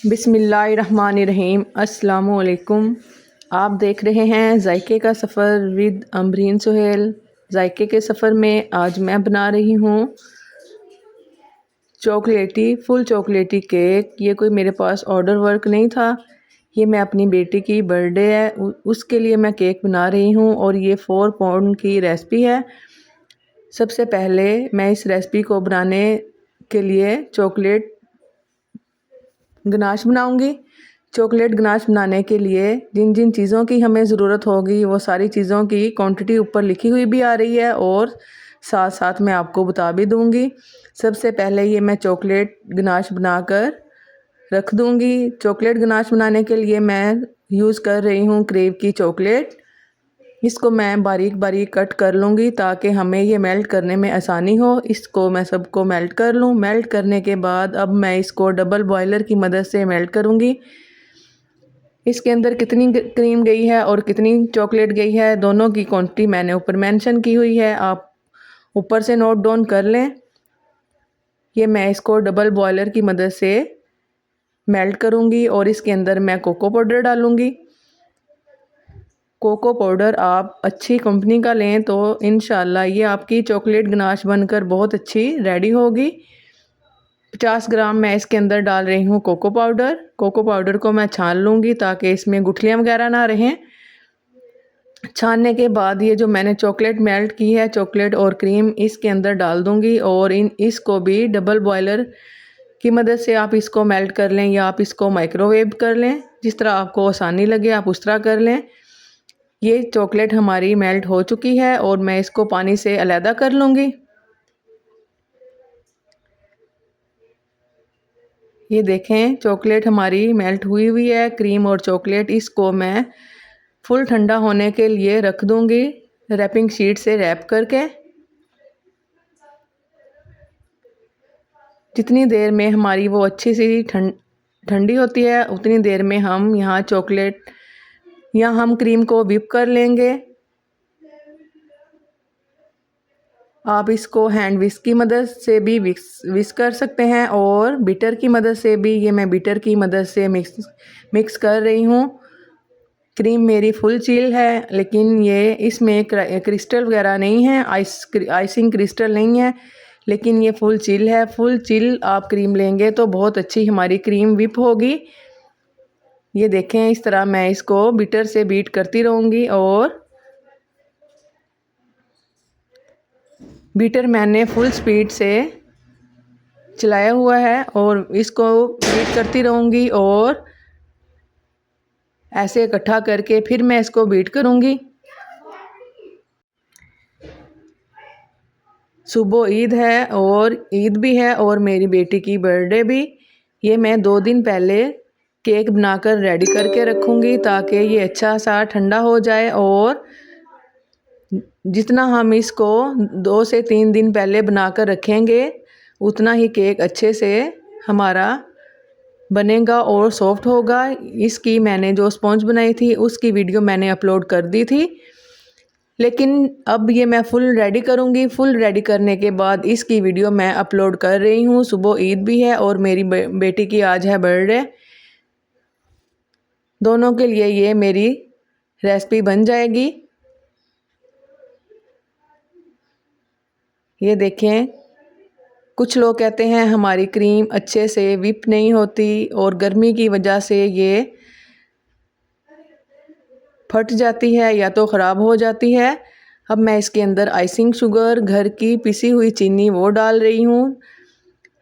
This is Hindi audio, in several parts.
बिस्मिल्लाहिर्रहमानिर्रहीम। अस्सलामुअलैकुम। आप देख रहे हैं जायके का सफ़र विद अमरीन सुहेल। जायके के सफ़र में आज मैं बना रही हूँ फुल चॉकलेटी केक। ये कोई मेरे पास ऑर्डर वर्क नहीं था, ये मैं अपनी बेटी की बर्थडे है उसके लिए मैं केक बना रही हूँ और ये 4 पाउंड की रेसिपी है। सबसे पहले मैं इस रेसिपी को बनाने के लिए चॉकलेट गनाश बनाऊंगी। चॉकलेट गनाश बनाने के लिए जिन जिन चीज़ों की हमें ज़रूरत होगी वो सारी चीज़ों की क्वांटिटी ऊपर लिखी हुई भी आ रही है और साथ साथ मैं आपको बता भी दूंगी। सबसे पहले ये मैं चॉकलेट गनाश बनाकर रख दूंगी। चॉकलेट गनाश बनाने के लिए मैं यूज़ कर रही हूँ क्रेव की चॉकलेट। इसको मैं बारीक बारीक कट कर लूँगी ताकि हमें ये मेल्ट करने में आसानी हो। इसको मैं सबको मेल्ट कर लूँ। मेल्ट करने के बाद अब मैं इसको डबल बॉयलर की मदद से मेल्ट करूँगी। इसके अंदर कितनी क्रीम गई है और कितनी चॉकलेट गई है दोनों की क्वांटिटी मैंने ऊपर मेंशन की हुई है, आप ऊपर से नोट डाउन कर लें। ये मैं इसको डबल बॉयलर की मदद से मेल्ट करूँगी और इसके अंदर मैं कोको पाउडर डालूँगी। कोको पाउडर आप अच्छी कंपनी का लें तो इंशाल्लाह ये आपकी चॉकलेट गनाश बनकर बहुत अच्छी रेडी होगी। 50 ग्राम मैं इसके अंदर डाल रही हूँ कोको पाउडर। कोको पाउडर को मैं छान लूँगी ताकि इसमें गुठलियाँ वगैरह ना रहें। छानने के बाद ये जो मैंने चॉकलेट मेल्ट की है, चॉकलेट और क्रीम इसके अंदर डाल दूँगी और इसको भी डबल बॉयलर की मदद से आप इसको मेल्ट कर लें या आप इसको माइक्रोवेव कर लें, जिस तरह आपको आसानी लगे आप उस तरह कर लें। ये चॉकलेट हमारी मेल्ट हो चुकी है और मैं इसको पानी से अलहदा कर लूँगी। ये देखें चॉकलेट हमारी मेल्ट हुई हुई है, क्रीम और चॉकलेट। इसको मैं फुल ठंडा होने के लिए रख दूँगी रैपिंग शीट से रैप करके। जितनी देर में हमारी वो अच्छी सी ठंडी होती है उतनी देर में हम यहाँ चॉकलेट या हम क्रीम को व्हिप कर लेंगे। आप इसको हैंड विस्क की मदद से भी विस्क कर सकते हैं और बीटर की मदद से भी। ये मैं बीटर की मदद से मिक्स कर रही हूँ। क्रीम मेरी फुल चिल है लेकिन ये इसमें क्रिस्टल वगैरह नहीं है, आइसिंग क्रिस्टल नहीं है, लेकिन ये फुल चिल है। फुल चिल आप क्रीम लेंगे तो बहुत अच्छी हमारी क्रीम व्हिप होगी। ये देखें इस तरह मैं इसको बीटर से बीट करती रहूँगी और बीटर मैंने फुल स्पीड से चलाया हुआ है और इसको बीट करती रहूँगी और ऐसे इकट्ठा करके फिर मैं इसको बीट करूँगी। सुबह ईद है और ईद भी है और मेरी बेटी की बर्थडे भी। ये मैं 2 दिन पहले केक बनाकर रेडी करके रखूँगी ताकि ये अच्छा सा ठंडा हो जाए और जितना हम इसको 2 से 3 दिन पहले बनाकर रखेंगे उतना ही केक अच्छे से हमारा बनेगा और सॉफ्ट होगा। इसकी मैंने जो स्पॉन्ज बनाई थी उसकी वीडियो मैंने अपलोड कर दी थी, लेकिन अब ये मैं फुल रेडी करूँगी। फुल रेडी करने के बाद इसकी वीडियो मैं अपलोड कर रही हूँ। सुबह ईद भी है और मेरी बेटी की आज है बर्थडे। दोनों के लिए ये मेरी रेसिपी बन जाएगी। ये देखें कुछ लोग कहते हैं हमारी क्रीम अच्छे से व्हिप नहीं होती और गर्मी की वजह से ये फट जाती है या तो ख़राब हो जाती है। अब मैं इसके अंदर आइसिंग शुगर, घर की पिसी हुई चीनी वो डाल रही हूँ।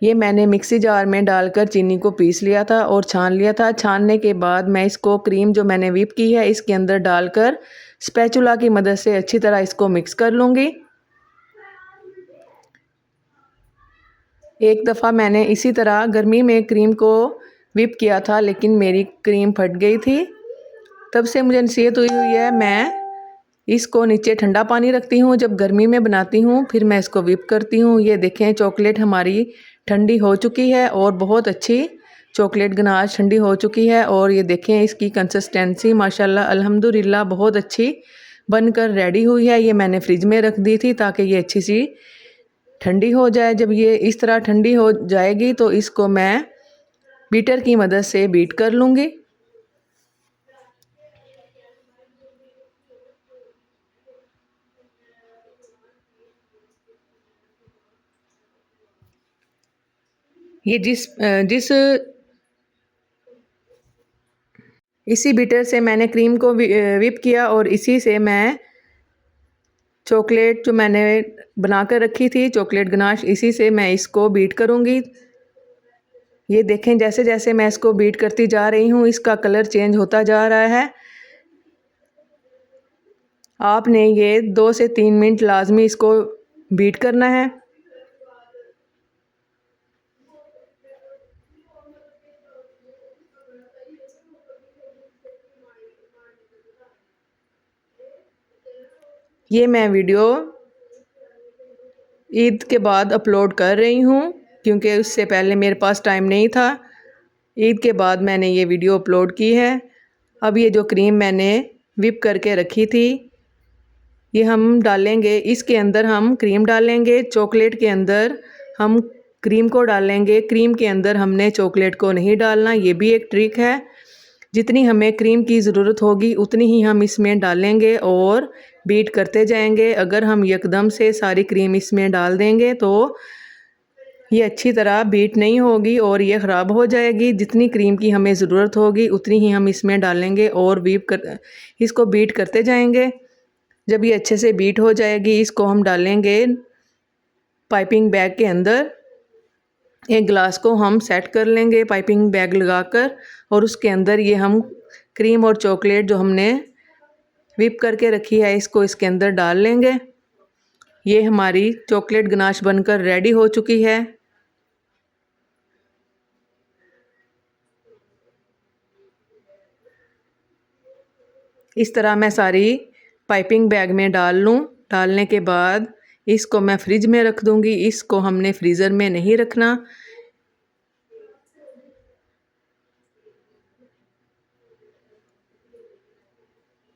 ये मैंने मिक्सी जार में डालकर चीनी को पीस लिया था और छान लिया था। छानने के बाद मैं इसको क्रीम जो मैंने व्हिप की है इसके अंदर डालकर स्पैचुला की मदद से अच्छी तरह इसको मिक्स कर लूँगी। एक दफ़ा मैंने इसी तरह गर्मी में क्रीम को व्हिप किया था लेकिन मेरी क्रीम फट गई थी। तब से मुझे नसीहत हुई है मैं इसको नीचे ठंडा पानी रखती हूँ, जब गर्मी में बनाती हूँ फिर मैं इसको व्हिप करती हूँ। ये देखें चॉकलेट हमारी ठंडी हो चुकी है और बहुत अच्छी चॉकलेट गनाश ठंडी हो चुकी है और ये देखें इसकी कंसिस्टेंसी माशाल्लाह अल्हम्दुलिल्लाह बहुत अच्छी बनकर रेडी हुई है। ये मैंने फ्रिज में रख दी थी ताकि ये अच्छी सी ठंडी हो जाए। जब ये इस तरह ठंडी हो जाएगी तो इसको मैं बीटर की मदद से बीट कर लूँगी। ये जिस इसी बीटर से मैंने क्रीम को व्हिप किया और इसी से मैं चॉकलेट जो मैंने बना कर रखी थी चॉकलेट गनाश, इसी से मैं इसको बीट करूँगी। ये देखें जैसे जैसे मैं इसको बीट करती जा रही हूँ इसका कलर चेंज होता जा रहा है। आपने ये 2 से 3 मिनट लाजमी इसको बीट करना है। ये मैं वीडियो ईद के बाद अपलोड कर रही हूँ क्योंकि उससे पहले मेरे पास टाइम नहीं था। ईद के बाद मैंने ये वीडियो अपलोड की है। अब ये जो क्रीम मैंने व्हिप करके रखी थी ये हम डालेंगे, इसके अंदर हम क्रीम डालेंगे, चॉकलेट के अंदर हम क्रीम को डालेंगे। क्रीम के अंदर हमने चॉकलेट को नहीं डालना, ये भी एक ट्रिक है। जितनी हमें क्रीम की ज़रूरत होगी उतनी ही हम इसमें डालेंगे और बीट करते जाएंगे। अगर हम एकदम से सारी क्रीम इसमें डाल देंगे तो ये अच्छी तरह बीट नहीं होगी और ये ख़राब हो जाएगी। जितनी क्रीम की हमें ज़रूरत होगी उतनी ही हम इसमें डालेंगे और इसको बीट करते जाएंगे। जब ये अच्छे से बीट हो जाएगी इसको हम डालेंगे पाइपिंग बैग के अंदर। एक गिलास को हम सेट कर लेंगे पाइपिंग बैग लगाकर और उसके अंदर ये हम क्रीम और चॉकलेट जो हमने व्हिप करके रखी है इसको इसके अंदर डाल लेंगे। ये हमारी चॉकलेट गनाश बनकर रेडी हो चुकी है। इस तरह मैं सारी पाइपिंग बैग में डाल लूँ। डालने के बाद इसको मैं फ्रिज में रख दूँगी। इसको हमने फ्रीज़र में नहीं रखना।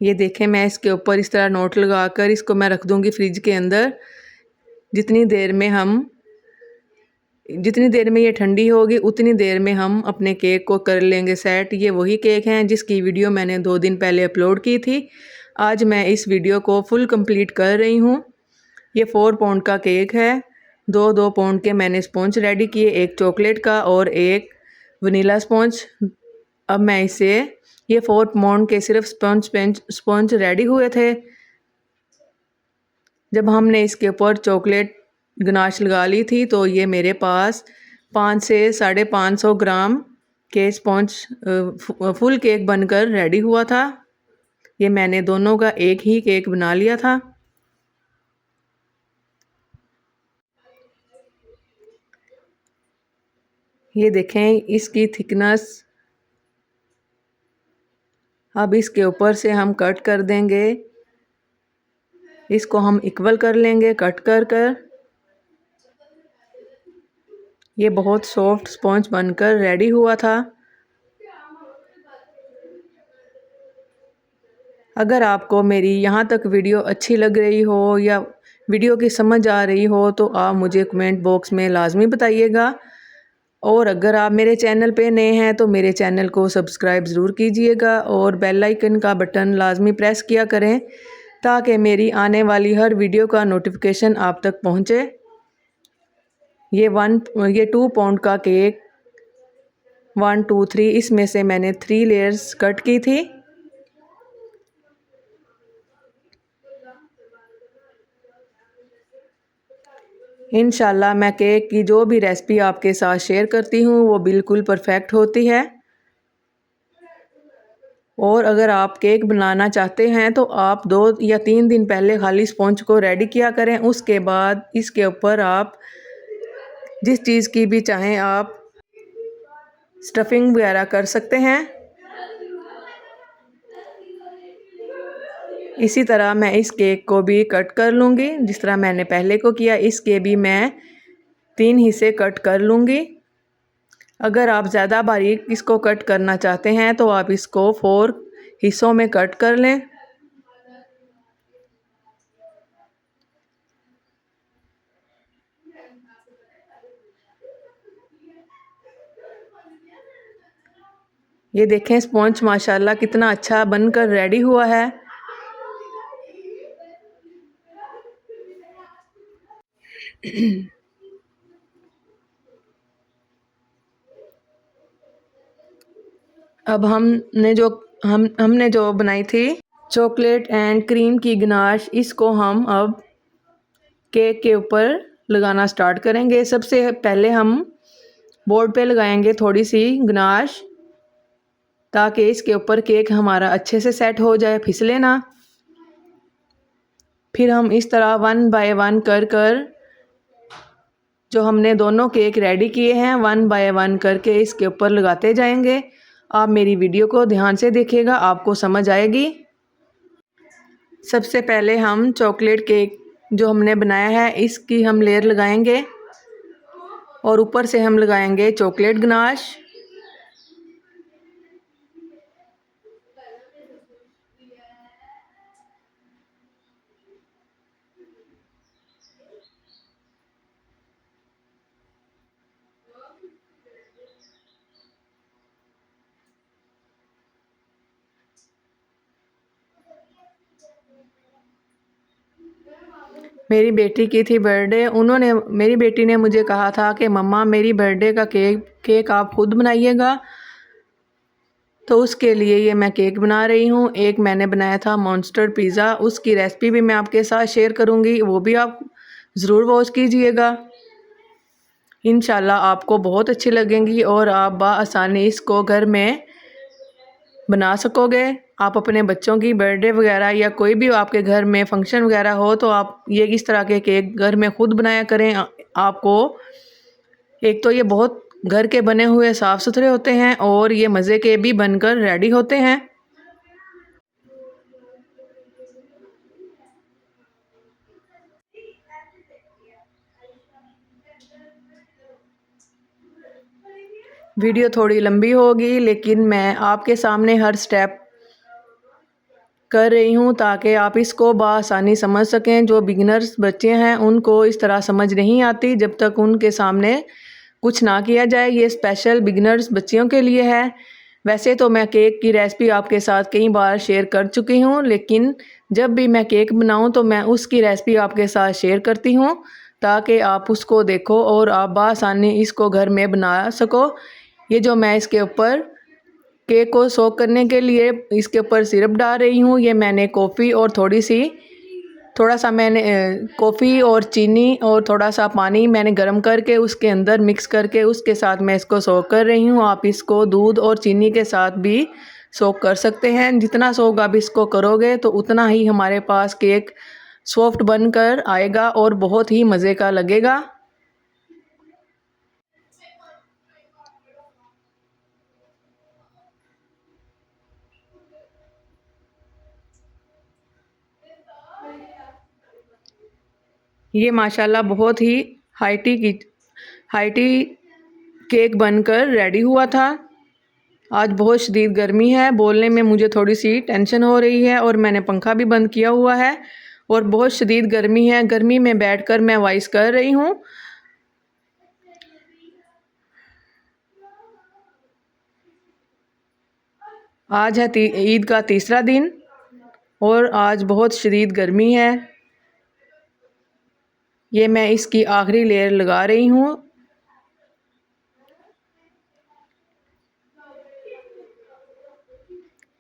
ये देखें मैं इसके ऊपर इस तरह नोट लगाकर इसको मैं रख दूँगी फ्रिज के अंदर। जितनी देर में ये ठंडी होगी उतनी देर में हम अपने केक को कर लेंगे सेट। ये वही केक हैं जिसकी वीडियो मैंने 2 दिन पहले अपलोड की थी। आज मैं इस वीडियो को फुल कंप्लीट कर रही हूँ। ये 4 पाउंड का केक है। 2-2 पाउंड के मैंने स्पॉन्ज रेडी किए, एक चॉकलेट का और एक वनीला स्पॉन्ज। अब मैं इसे ये 4 पाउंड के सिर्फ स्पॉन्ज रेडी हुए थे। जब हमने इसके ऊपर चॉकलेट गनाश लगा ली थी तो ये मेरे पास 5 से 550 ग्राम के स्पॉन्ज फुल केक बनकर रेडी हुआ था। ये मैंने दोनों का एक ही केक बना लिया था। ये देखें इसकी थिकनेस। अब इसके ऊपर से हम कट कर देंगे। इसको हम इक्वल कर लेंगे कट कर कर। ये बहुत सॉफ्ट स्पॉन्ज बनकर रेडी हुआ था। अगर आपको मेरी यहाँ तक वीडियो अच्छी लग रही हो या वीडियो की समझ आ रही हो तो आप मुझे कमेंट बॉक्स में लाजमी बताइएगा। और अगर आप मेरे चैनल पे नए हैं तो मेरे चैनल को सब्सक्राइब ज़रूर कीजिएगा और बेल आइकन का बटन लाजमी प्रेस किया करें ताकि मेरी आने वाली हर वीडियो का नोटिफिकेशन आप तक पहुँचे। ये 2 पाउंड का केक 1 2 3 इसमें से मैंने 3 लेयर्स कट की थी। इंशाल्लाह मैं केक की जो भी रेसिपी आपके साथ शेयर करती हूँ वो बिल्कुल परफेक्ट होती है। और अगर आप केक बनाना चाहते हैं तो आप 2 या 3 दिन पहले खाली स्पॉन्ज को रेडी किया करें। उसके बाद इसके ऊपर आप जिस चीज़ की भी चाहें आप स्टफिंग वगैरह कर सकते हैं। इसी तरह मैं इस केक को भी कट कर लूँगी जिस तरह मैंने पहले को किया। इसके भी मैं 3 हिस्से कट कर लूँगी। अगर आप ज़्यादा बारीक इसको कट करना चाहते हैं तो आप इसको 4 हिस्सों में कट कर लें। ये देखें स्पॉन्ज माशाल्लाह कितना अच्छा बनकर रेडी हुआ है। अब हमने जो बनाई थी चॉकलेट एंड क्रीम की गनाश, इसको हम अब केक के ऊपर लगाना स्टार्ट करेंगे। सबसे पहले हम बोर्ड पे लगाएंगे थोड़ी सी गनाश, ताकि इसके ऊपर केक हमारा अच्छे से सेट हो जाए, फिसले ना। फिर हम इस तरह 1 बाय 1 कर जो हमने दोनों केक रेडी किए हैं 1 बाय 1 करके इसके ऊपर लगाते जाएंगे। आप मेरी वीडियो को ध्यान से देखिएगा, आपको समझ आएगी। सबसे पहले हम चॉकलेट केक जो हमने बनाया है इसकी हम लेयर लगाएंगे और ऊपर से हम लगाएंगे चॉकलेट गनाश। मेरी बेटी की थी बर्थडे, मेरी बेटी ने मुझे कहा था कि मम्मा मेरी बर्थडे का केक आप खुद बनाइएगा, तो उसके लिए ये मैं केक बना रही हूँ। एक मैंने बनाया था मॉन्स्टर पिज़्ज़ा, उसकी रेसिपी भी मैं आपके साथ शेयर करूँगी, वो भी आप ज़रूर वॉच कीजिएगा। इंशाल्लाह आपको बहुत अच्छी लगेंगी और आप बआसानी इसको घर में बना सकोगे। आप अपने बच्चों की बर्थडे वगैरह या कोई भी आपके घर में फंक्शन वगैरह हो तो आप ये इस तरह के केक घर में खुद बनाया करें। आपको एक तो ये बहुत घर के बने हुए साफ़ सुथरे होते हैं और ये मज़े के भी बनकर रेडी होते हैं। वीडियो थोड़ी लंबी होगी, लेकिन मैं आपके सामने हर स्टेप कर रही हूँ ताकि आप इसको बआसानी समझ सकें। जो बिगिनर्स बच्चे हैं उनको इस तरह समझ नहीं आती जब तक उनके सामने कुछ ना किया जाए। ये स्पेशल बिगिनर्स बच्चियों के लिए है। वैसे तो मैं केक की रेसिपी आपके साथ कई बार शेयर कर चुकी हूँ, लेकिन जब भी मैं केक बनाऊँ तो मैं उसकी रेसिपी आपके साथ शेयर करती हूँ ताकि आप उसको देखो और आप बआसानी इसको घर में बना सको। ये जो मैं इसके ऊपर केक को सोक करने के लिए इसके ऊपर सिरप डाल रही हूँ, ये मैंने कॉफ़ी और थोड़ा सा मैंने कॉफ़ी और चीनी और थोड़ा सा पानी मैंने गर्म करके उसके अंदर मिक्स करके उसके साथ मैं इसको सोक कर रही हूँ। आप इसको दूध और चीनी के साथ भी सोक कर सकते हैं। जितना सोक आप इसको करोगे तो उतना ही हमारे पास केक सॉफ्ट बनकर आएगा और बहुत ही मज़े का लगेगा। ये माशाल्लाह बहुत ही हाईटी केक बनकर रेडी हुआ था। आज बहुत शदीद गर्मी है, बोलने में मुझे थोड़ी सी टेंशन हो रही है और मैंने पंखा भी बंद किया हुआ है और बहुत शदीद गर्मी है। गर्मी में बैठकर मैं वॉइस कर रही हूँ। आज है ईद का तीसरा दिन और आज बहुत शदीद गर्मी है। ये मैं इसकी आखिरी लेयर लगा रही हूँ।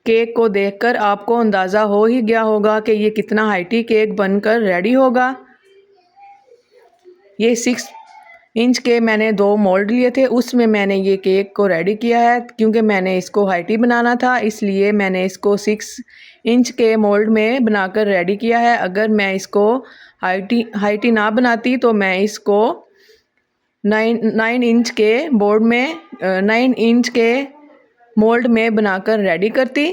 केक को देखकर आपको अंदाज़ा हो ही गया होगा कि ये कितना हाईटी केक बनकर रेडी होगा। ये 6 इंच के मैंने 2 मोल्ड लिए थे, उसमें मैंने ये केक को रेडी किया है। क्योंकि मैंने इसको हाईटी बनाना था इसलिए मैंने इसको 6 इंच के मोल्ड में बनाकर रेडी किया है। अगर मैं इसको हाईटी ना बनाती तो मैं इसको 9 इंच के बोर्ड में 9 इंच के मोल्ड में बनाकर रेडी करती।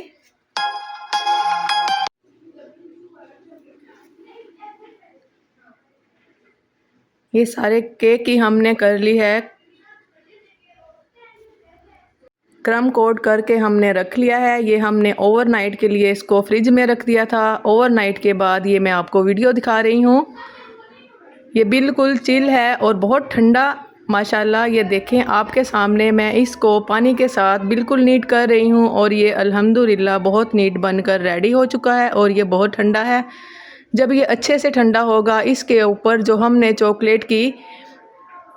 ये सारे केक की हमने कर ली है क्रम कोट करके हमने रख लिया है। ये हमने ओवरनाइट के लिए इसको फ्रिज में रख दिया था। ओवरनाइट के बाद ये मैं आपको वीडियो दिखा रही हूँ। ये बिल्कुल चिल है और बहुत ठंडा माशाल्लाह ये देखें आपके सामने मैं इसको पानी के साथ बिल्कुल नीट कर रही हूँ और ये अल्हम्दुलिल्लाह बहुत नीट बनकर रेडी हो चुका है और ये बहुत ठंडा है। जब ये अच्छे से ठंडा होगा इसके ऊपर जो हमने चॉकलेट की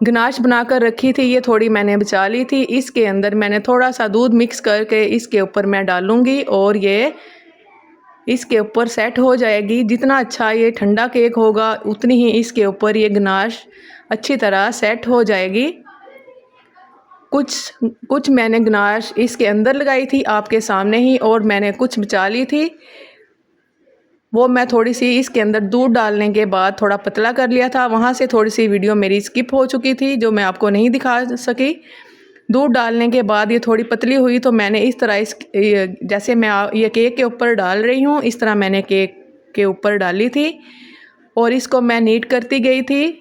गनाश बनाकर रखी थी, ये थोड़ी मैंने बचा ली थी, इसके अंदर मैंने थोड़ा सा दूध मिक्स करके इसके ऊपर मैं डालूँगी और ये इसके ऊपर सेट हो जाएगी। जितना अच्छा ये ठंडा केक होगा उतनी ही इसके ऊपर ये गनाश अच्छी तरह सेट हो जाएगी। कुछ मैंने गनाश इसके अंदर लगाई थी आपके सामने ही और मैंने कुछ बचा ली थी, वो मैं थोड़ी सी इसके अंदर दूध डालने के बाद थोड़ा पतला कर लिया था। वहाँ से थोड़ी सी वीडियो मेरी स्किप हो चुकी थी जो मैं आपको नहीं दिखा सकी। दूध डालने के बाद ये थोड़ी पतली हुई तो मैंने इस तरह जैसे मैं ये केक के ऊपर डाल रही हूँ इस तरह मैंने केक के ऊपर डाली थी और इसको मैं नीट करती गई थी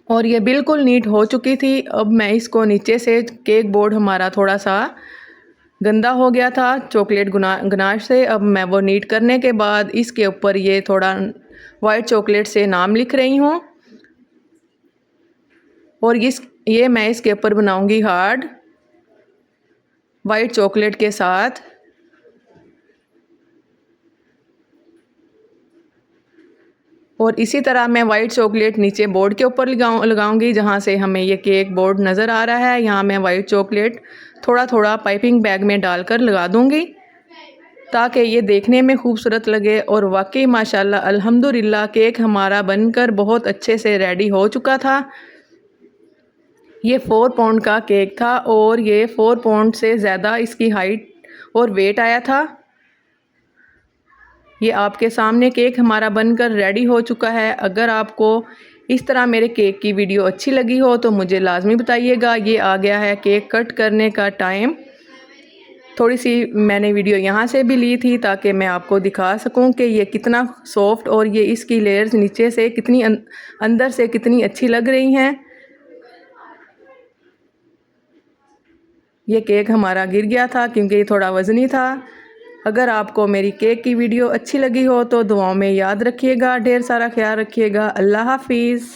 और ये बिल्कुल नीट हो चुकी थी। अब मैं इसको नीचे से, केक बोर्ड हमारा थोड़ा सा गंदा हो गया था चॉकलेट गनाश से, अब मैं वो नीट करने के बाद इसके ऊपर ये थोड़ा वाइट चॉकलेट से नाम लिख रही हूँ और ये मैं इसके ऊपर बनाऊंगी हार्ड वाइट चॉकलेट के साथ। और इसी तरह मैं वाइट चॉकलेट नीचे बोर्ड के ऊपर लगाऊंगी जहाँ से हमें ये केक बोर्ड नज़र आ रहा है। यहाँ मैं वाइट चॉकलेट थोड़ा थोड़ा पाइपिंग बैग में डालकर लगा दूंगी ताकि ये देखने में खूबसूरत लगे। और वाकई माशाल्लाह अल्हम्दुलिल्लाह केक हमारा बनकर बहुत अच्छे से रेडी हो चुका था। ये 4 पाउंड का केक था और ये 4 पाउंड से ज़्यादा इसकी हाइट और वेट आया था। ये आपके सामने केक हमारा बनकर रेडी हो चुका है। अगर आपको इस तरह मेरे केक की वीडियो अच्छी लगी हो तो मुझे लाजमी बताइएगा। ये आ गया है केक कट करने का टाइम। थोड़ी सी मैंने वीडियो यहाँ से भी ली थी ताकि मैं आपको दिखा सकूं कि ये कितना सॉफ्ट और ये इसकी लेयर्स नीचे से कितनी अंदर से कितनी अच्छी लग रही हैं। ये केक हमारा गिर गया था क्योंकि ये थोड़ा वज़नी था। अगर आपको मेरी केक की वीडियो अच्छी लगी हो तो दुआओं में याद रखिएगा। ढेर सारा ख्याल रखिएगा। अल्लाह हाफिज़।